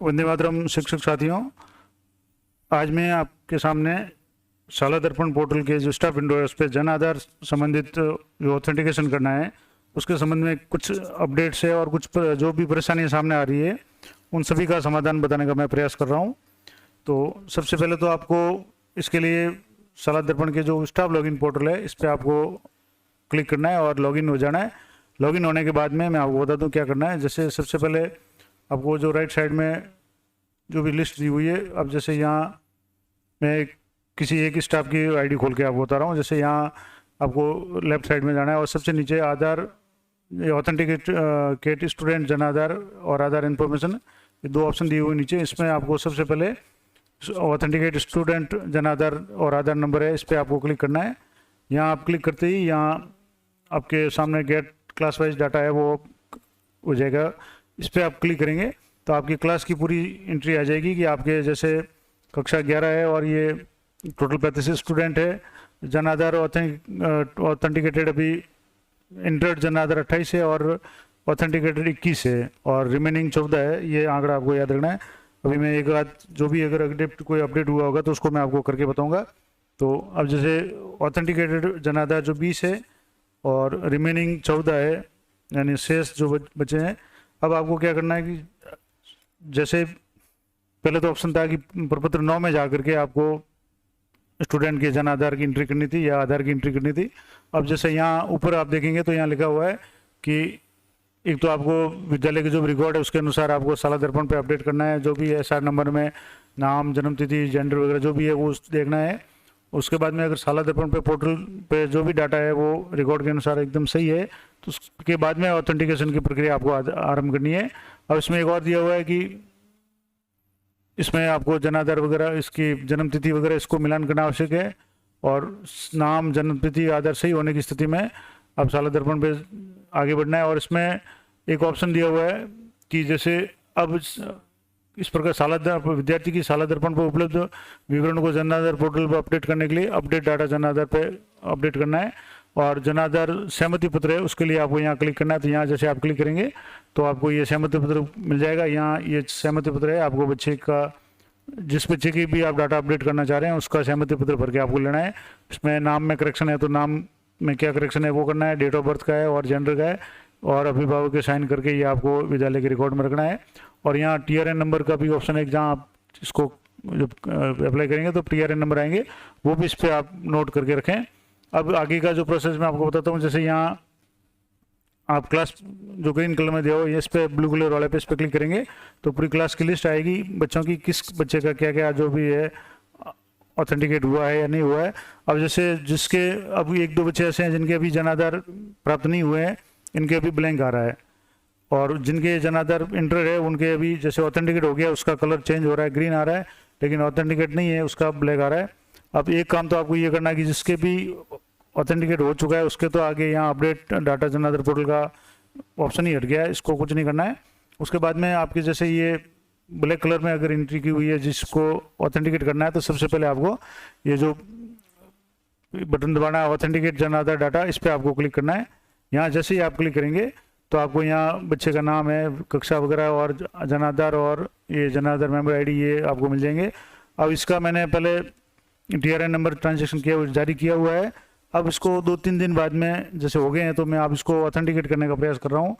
वंदे मातरम शिक्षक साथियों, आज मैं आपके सामने शाला दर्पण पोर्टल के जो स्टाफ विंडो है उस पर जन आधार संबंधित जो ऑथेंटिकेशन करना है उसके संबंध में कुछ अपडेट्स है और कुछ जो भी परेशानियां सामने आ रही है उन सभी का समाधान बताने का मैं प्रयास कर रहा हूं। तो सबसे पहले तो आपको इसके लिए शाला दर्पण के जो स्टाफ लॉगिन पोर्टल है इस पर आपको क्लिक करना है और लॉगिन हो जाना है। लॉगिन होने के बाद में मैं आपको बता दूं क्या करना है। जैसे सबसे पहले आपको जो राइट साइड में जो भी लिस्ट दी हुई है, अब जैसे यहाँ मैं किसी एक स्टाफ की आईडी खोल के आपको बता रहा हूँ। जैसे यहाँ आपको लेफ्ट साइड में जाना है और सबसे नीचे आधार ऑथेंटिकेट स्टूडेंट जन आधार और आधार इन्फॉर्मेशन, ये दो ऑप्शन दिए हुए नीचे। इसमें आपको सबसे पहले ऑथेंटिकेट स्टूडेंट जन आधार और आधार नंबर है, इस पर आपको क्लिक करना है। यहाँ आप क्लिक करते ही यहाँ आपके सामने गेट क्लास वाइज डाटा है वो हो जाएगा। इस पर आप क्लिक करेंगे तो आपकी क्लास की पूरी एंट्री आ जाएगी कि आपके जैसे कक्षा 11 है और ये टोटल 35 स्टूडेंट है। जन आधार ऑथेंटिकेटेड अभी इंटर्ड जन आधार 28 है और ऑथेंटिकेटेड 21 है और रिमेनिंग 14 है। ये आंकड़ा आपको याद रखना है। अभी मैं एक बात जो भी अगर कोई अपडेट हुआ होगा तो उसको मैं आपको करके बताऊंगा। तो अब जैसे ऑथेंटिकेटेड जन आधार जो 20 है और रिमेनिंग 14 है, यानी शेष जो बचे हैं। अब आपको क्या करना है कि जैसे पहले तो ऑप्शन था कि प्रपत्र 9 में जाकर के आपको स्टूडेंट के जन आधार की एंट्री करनी थी या आधार की एंट्री करनी थी। अब जैसे यहाँ ऊपर आप देखेंगे तो यहाँ लिखा हुआ है कि एक तो आपको विद्यालय के जो भी रिकॉर्ड है उसके अनुसार आपको शाला दर्पण पे अपडेट करना है। जो भी है SR नंबर में नाम, जन्मतिथि, जेंडर वगैरह जो भी है वो देखना है। उसके बाद में अगर शाला दर्पण पे पोर्टल पे जो भी डाटा है वो रिकॉर्ड के अनुसार एकदम सही है तो उसके बाद में ऑथेंटिकेशन की प्रक्रिया आपको आरंभ करनी है। अब इसमें एक और दिया हुआ है कि इसमें आपको जन आधार वगैरह, इसकी जन्मतिथि वगैरह इसको मिलान करना आवश्यक है और नाम, जन्मतिथि, आधार सही होने की स्थिति में आप शाला दर्पण पे आगे बढ़ना है। और इसमें एक ऑप्शन दिया हुआ है कि जैसे अब इस प्रकार विद्यार्थी की शाला दर्पण पर उपलब्ध विवरण को जन आधार पोर्टल पर अपडेट करने के लिए अपडेट डाटा जन आधार पे अपडेट करना है। और जन आधार सहमति पत्र है उसके लिए आपको यहाँ क्लिक करना है। तो यहाँ जैसे आप क्लिक करेंगे तो आपको ये सहमति पत्र मिल जाएगा। यहाँ ये सहमति पत्र है, आपको बच्चे का जिस बच्चे की भी आप डाटा अपडेट करना चाह रहे हैं उसका सहमति पत्र भर के आपको लेना है। इसमें नाम में करेक्शन है तो नाम में क्या करेक्शन है वो करना है, डेट ऑफ बर्थ का है और जेंडर का है और अभिभावक के साइन करके ये आपको विद्यालय के रिकॉर्ड में रखना है। और यहाँ TRN नंबर का भी ऑप्शन है, जहाँ आप इसको जब अप्लाई करेंगे तो TRN नंबर आएंगे, वो भी इस पर आप नोट करके रखें। अब आगे का जो प्रोसेस मैं आपको बताता हूँ। जैसे यहाँ आप क्लास जो ग्रीन कलर में दिया हो इस पर ब्लू कलर वाले पे इस पर क्लिक करेंगे तो पूरी क्लास की लिस्ट आएगी बच्चों की, किस बच्चे का क्या क्या जो भी है ऑथेंटिकेट हुआ है या नहीं हुआ है। अब जैसे जिसके अब 1-2 बच्चे ऐसे हैं जिनके अभी जन आधार प्राप्त नहीं हुए हैं, इनके अभी ब्लैंक आ रहा है। और जिनके जन आधार इंटर है उनके अभी जैसे ऑथेंटिकेट हो गया उसका कलर चेंज हो रहा है, ग्रीन आ रहा है, लेकिन ऑथेंटिकेट नहीं है उसका ब्लैक आ रहा है। अब एक काम तो आपको ये करना है कि जिसके भी ऑथेंटिकेट हो चुका है उसके तो आगे यहाँ update data Jan Aadhaar portal का ऑप्शन ही हट गया है, इसको कुछ नहीं करना है। उसके बाद में आपके जैसे ये ब्लैक कलर में अगर एंट्री की हुई है जिसको ऑथेंटिकेट करना है तो सबसे पहले आपको ये जो बटन दबाना है ऑथेंटिकेट जन आधार डाटा, इस पर आपको क्लिक करना है। यहाँ जैसे ही आप क्लिक करेंगे तो आपको यहाँ बच्चे का नाम है, कक्षा वगैरह और जन आधार और ये जन आधार मेंबर ID ये आपको मिल जाएंगे। अब इसका मैंने पहले TRN नंबर ट्रांजेक्शन किया जारी किया हुआ है। अब इसको 2-3 दिन बाद में जैसे हो गए हैं तो मैं आप इसको ऑथेंटिकेट करने का प्रयास कर रहा हूँ।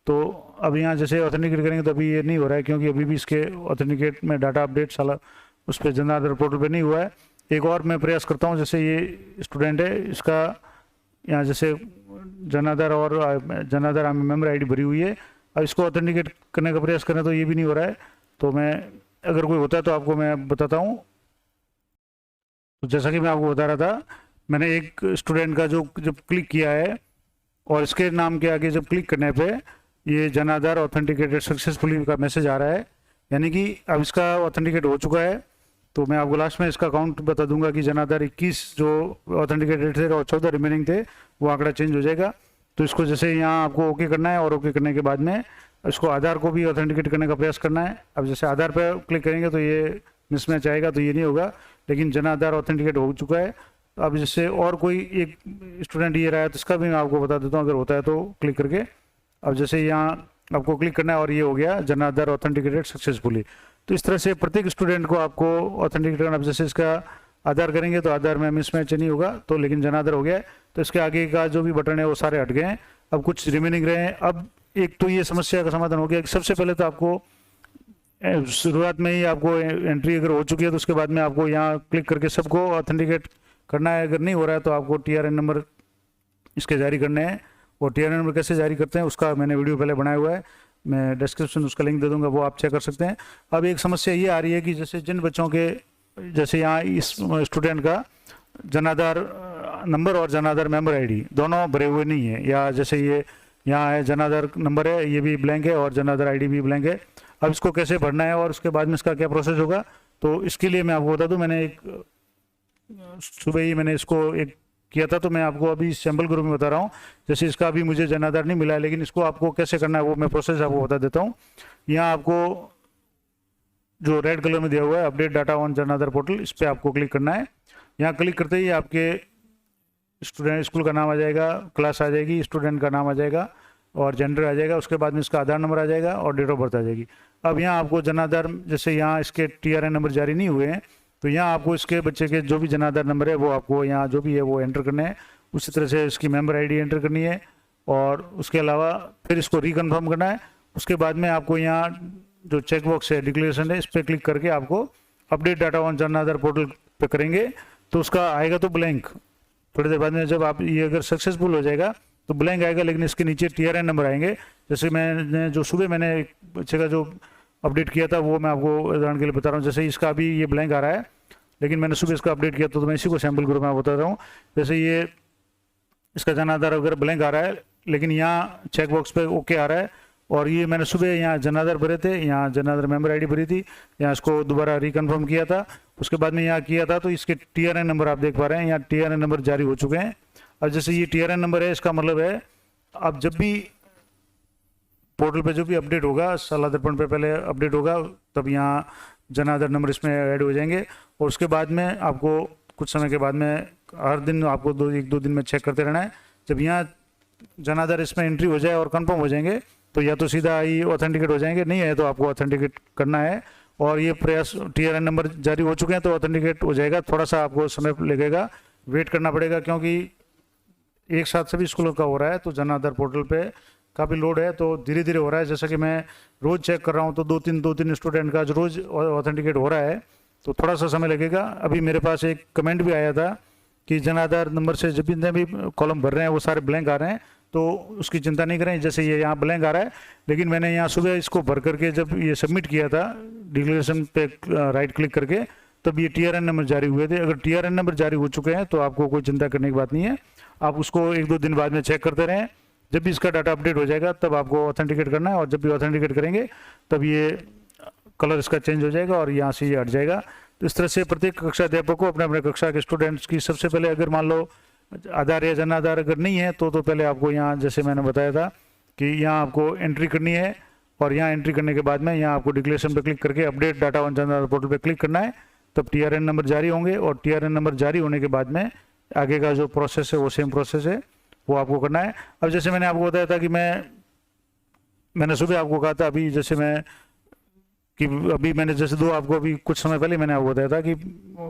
तो अब यहाँ जैसे ऑथेंटिकेट करेंगे तो अभी ये नहीं हो रहा है क्योंकि अभी भी इसके ऑथेंटिकेट में डाटा अपडेट साला उस पर जन आधार पोर्टल पर नहीं हुआ है। एक और मैं प्रयास करता हूँ। जैसे ये स्टूडेंट है, इसका यहाँ जैसे जन आधार और जन आधार मेंबर ID भरी हुई है। अब इसको ऑथेंटिकेट करने का प्रयास करें तो ये भी नहीं हो रहा है। तो मैं अगर कोई होता है तो आपको मैं बताता हूँ। तो जैसा कि मैं आपको बता रहा था, मैंने एक स्टूडेंट का जब क्लिक किया है और इसके नाम के आगे जब क्लिक करने पे ये जन आधार ऑथेंटिकेटेड सक्सेसफुली का मैसेज आ रहा है, यानी कि अब इसका ऑथेंटिकेट हो चुका है। तो मैं आपको लास्ट में इसका काउंट बता दूंगा कि जन आधार 21 जो ऑथेंटिकेटेड थे और 14 रिमेनिंग थे, वो आंकड़ा चेंज हो जाएगा। तो इसको जैसे यहाँ आपको ओके करना है और ओके करने के बाद में इसको आधार को भी ऑथेंटिकेट करने का प्रयास करना है। अब जैसे आधार पर क्लिक करेंगे तो ये मिसमैच आएगा तो ये नहीं होगा, लेकिन जन आधार ऑथेंटिकेट हो चुका है। अब जैसे और कोई एक स्टूडेंट ये रहा है तो इसका भी मैं आपको बता देता हूँ, अगर होता है तो क्लिक करके। अब जैसे यहाँ आपको क्लिक करना है और ये हो गया जन आधार ऑथेंटिकेटेड सक्सेसफुली। तो इस तरह से प्रत्येक स्टूडेंट को आपको ऑथेंटिकेट करना। जैसे इसका आधार करेंगे तो आधार में मिसमैच नहीं होगा, तो लेकिन जन आधार हो गया है, तो इसके आगे का जो भी बटन है वो सारे हट गए हैं। अब कुछ रिमेनिंग रहे हैं। अब एक तो ये समस्या का समाधान हो गया कि सबसे पहले तो आपको शुरुआत में ही आपको एंट्री अगर हो चुकी है तो उसके बाद में आपको यहाँ क्लिक करके सबको ऑथेंटिकेट करना है। अगर नहीं हो रहा है तो आपको TRN नंबर इसके जारी करने हैं, और TRN नंबर कैसे जारी करते हैं उसका मैंने वीडियो पहले बनाया हुआ है, मैं डिस्क्रिप्शन उसका लिंक दे दूंगा, वो आप चेक कर सकते हैं। अब एक समस्या ये आ रही है कि जैसे जिन बच्चों के, जैसे यहाँ इस स्टूडेंट का जन आधार नंबर और जन आधार मेंबर ID दोनों भरे हुए नहीं है, या जैसे ये यहाँ है जन आधार नंबर है ये भी ब्लैंक है और जन आधार ID भी ब्लैंक है। अब इसको कैसे भरना है और उसके बाद में इसका क्या प्रोसेस होगा, तो इसके लिए मैं आपको बता दूं, मैंने एक सुबह ही मैंने इसको एक किया था, तो मैं आपको अभी सैम्पल ग्रुप में बता रहा हूँ। जैसे इसका अभी मुझे जन आधार नहीं मिला है, लेकिन इसको आपको कैसे करना है वो मैं प्रोसेस आपको बता देता हूँ। यहाँ आपको जो रेड कलर में दिया हुआ है update data on Jan Aadhaar portal, इस पर आपको क्लिक करना है। यहाँ क्लिक करते ही आपके स्टूडेंट स्कूल का नाम आ जाएगा, क्लास आ जाएगी, स्टूडेंट का नाम आ जाएगा और जेंडर आ जाएगा, उसके बाद में इसका आधार नंबर आ जाएगा और डेट ऑफ बर्थ आ जाएगी। अब यहाँ आपको जन आधार, जैसे यहाँ इसके TRN नंबर जारी नहीं हुए हैं, तो यहाँ आपको इसके बच्चे के जो भी जन आधार नंबर है वो आपको यहाँ जो भी है वो एंटर करने हैं। उसी तरह से इसकी मेंबर ID एंटर करनी है, और उसके अलावा फिर इसको रिकन्फर्म करना है। उसके बाद में आपको यहाँ जो चेकबॉक्स है डिक्लेरेशन है, इस पर क्लिक करके आपको update data on Jan Aadhaar portal पे करेंगे तो उसका आएगा तो ब्लैंक। थोड़ी देर बाद में जब आप ये अगर सक्सेसफुल हो जाएगा तो ब्लैंक आएगा, लेकिन इसके नीचे TRN नंबर आएंगे। जैसे मैंने जो सुबह मैंने एक बच्चे का जो अपडेट किया था वो मैं आपको उदाहरण के लिए बता रहा हूँ। जैसे इसका अभी ये ब्लैंक आ रहा है, लेकिन मैंने सुबह इसका अपडेट किया तो मैं इसी को सैम्पल ग्रुप में बता रहा हूँ। जैसे ये इसका जन आधार अगर ब्लैंक आ रहा है, लेकिन यहाँ चेक बॉक्स पे ओके आ रहा है, और ये मैंने सुबह यहाँ जन आधार भरे थे, यहाँ जन आधार मेंबर ID भरी थी, यहाँ इसको दोबारा रिकन्फर्म किया था, उसके बाद में यहाँ किया था, तो इसके TRN नंबर आप देख पा रहे हैं, यहाँ TRN नंबर जारी हो चुके हैं। अब जैसे ये TRN नंबर है, इसका मतलब है अब जब भी पोर्टल पे जो भी अपडेट होगा, साला दर्पण पे पहले अपडेट होगा, तब यहाँ जन आधार नंबर इसमें ऐड हो जाएंगे, और उसके बाद में आपको कुछ समय के बाद में हर दिन आपको एक दो दिन में चेक करते रहना है। जब यहाँ जन आधार इसमें एंट्री हो जाए और कंफर्म हो जाएंगे तो या तो सीधा ही ऑथेंटिकेट हो जाएंगे, नहीं है तो आपको ऑथेंटिकेट करना है। और ये प्रयास TRN नंबर जारी हो चुके हैं तो ऑथेंटिकेट हो जाएगा। थोड़ा सा आपको समय लगेगा, वेट करना पड़ेगा, क्योंकि एक साथ सभी स्कूलों का हो रहा है, तो जन आधार पोर्टल पे काफ़ी लोड है, तो धीरे धीरे हो रहा है। जैसा कि मैं रोज़ चेक कर रहा हूँ तो दो तीन स्टूडेंट का रोज़ ऑथेंटिकेट हो रहा है, तो थोड़ा सा समय लगेगा। अभी मेरे पास एक कमेंट भी आया था कि जन आधार नंबर से जब जितने भी कॉलम भर रहे हैं वो सारे ब्लैंक आ रहे हैं, तो उसकी चिंता नहीं करें। जैसे ये यहाँ ब्लैंक आ रहा है, लेकिन मैंने यहाँ सुबह इसको भर करके जब ये सबमिट किया था डिक्लेरेशन पे राइट क्लिक करके, तब ये TRN नंबर जारी हुए थे। अगर TRN नंबर जारी हो चुके हैं तो आपको कोई चिंता करने की बात नहीं है, आप उसको एक दो दिन बाद में चेक करते रहें। जब भी इसका डाटा अपडेट हो जाएगा तब आपको ऑथेंटिकेट करना है, और जब भी ऑथेंटिकेट करेंगे तब ये कलर इसका चेंज हो जाएगा और यहाँ से ये हट जाएगा। तो इस तरह से प्रत्येक कक्षा अध्यापक को अपने अपने कक्षा के स्टूडेंट्स की सबसे पहले, अगर मान लो आधार या जन आधार अगर नहीं है तो पहले आपको यहाँ, जैसे मैंने बताया था कि यहाँ आपको एंट्री करनी है, और यहाँ एंट्री करने के बाद में यहाँ आपको डिक्लेरेशन पे क्लिक करके update data on Jan Aadhaar portal पे क्लिक करना है, तब TRN नंबर जारी होंगे, और TRN नंबर जारी होने के बाद में आगे का जो प्रोसेस है वो सेम प्रोसेस है, वो आपको करना है। अब जैसे मैंने आपको बताया था कि मैंने सुबह आपको कहा था, अभी जैसे अभी मैंने जैसे आपको अभी कुछ समय पहले मैंने आपको बताया था कि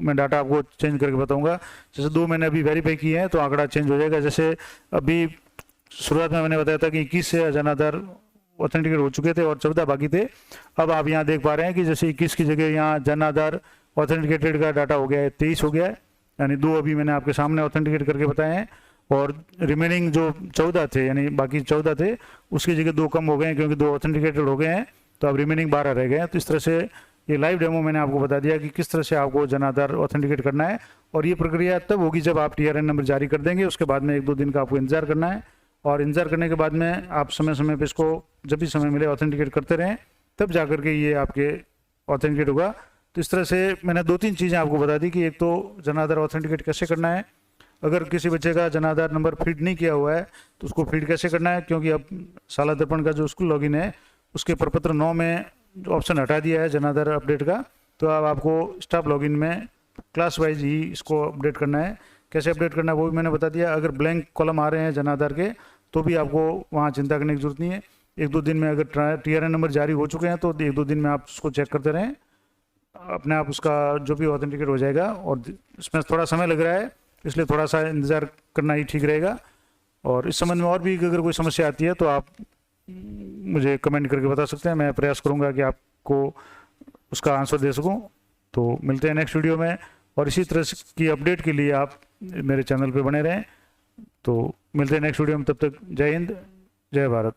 मैं डाटा आपको चेंज करके बताऊंगा। जैसे 2 मैंने अभी वेरीफाई किए हैं तो आंकड़ा चेंज हो जाएगा। जैसे अभी शुरुआत में मैंने बताया था कि 21 से जन आधार ऑथेंटिकेट हो चुके थे और 14 बाकी थे। अब आप यहाँ देख पा रहे हैं कि जैसे 21 की जगह यहाँ जन आधार ऑथेंटिकेटेड का डाटा हो गया है 23 हो गया है, यानी 2 अभी मैंने आपके सामने ऑथेंटिकेट करके बताए हैं, और रिमेनिंग जो 14 थे, यानी बाकी 14 थे, उसकी जगह 2 कम हो गए हैं क्योंकि 2 ऑथेंटिकेटेड हो गए हैं, तो अब रिमेनिंग 12 रह गए हैं। तो इस तरह से ये लाइव डेमो मैंने आपको बता दिया कि किस तरह से आपको जन आधार ऑथेंटिकेट करना है, और ये प्रक्रिया तब होगी जब आप TRN नंबर जारी कर देंगे। उसके बाद में 1-2 दिन का आपको इंतजार करना है, और इंतजार करने के बाद में आप समय समय पर इसको जब भी समय मिले ऑथेंटिकेट करते रहें, तब जा करके ये आपके ऑथेंटिकेट होगा। तो इस तरह से मैंने 2-3 चीज़ें आपको बता दी कि एक तो जन आधार ऑथेंटिकेट कैसे करना है, अगर किसी बच्चे का जन आधार नंबर फीड नहीं किया हुआ है तो उसको फीड कैसे करना है, क्योंकि अब साला दर्पण का जो स्कूल लॉगिन है उसके प्रपत्र 9 में ऑप्शन हटा दिया है जन आधार अपडेट का, तो अब आपको स्टाफ लॉगिन में क्लास वाइज ही इसको अपडेट करना है। कैसे अपडेट करना है वो भी मैंने बता दिया। अगर ब्लैंक कॉलम आ रहे हैं जन आधार के तो भी आपको वहाँ चिंता करने की जरूरत नहीं है। एक दो दिन में अगर TRN नंबर जारी हो चुके हैं तो एक दो दिन में आप उसको चेक करते रहें, अपने आप उसका जो भी ऑथेंटिकेट हो जाएगा। और इसमें थोड़ा समय लग रहा है, इसलिए थोड़ा सा इंतज़ार करना ही ठीक रहेगा। और इस संबंध में और भी अगर कोई समस्या आती है तो आप मुझे कमेंट करके बता सकते हैं, मैं प्रयास करूंगा कि आपको उसका आंसर दे सकूं। तो मिलते हैं नेक्स्ट वीडियो में, और इसी तरह की अपडेट के लिए आप मेरे चैनल पे बने रहें। तो मिलते हैं नेक्स्ट वीडियो में, तब तक जय हिंद, जय भारत।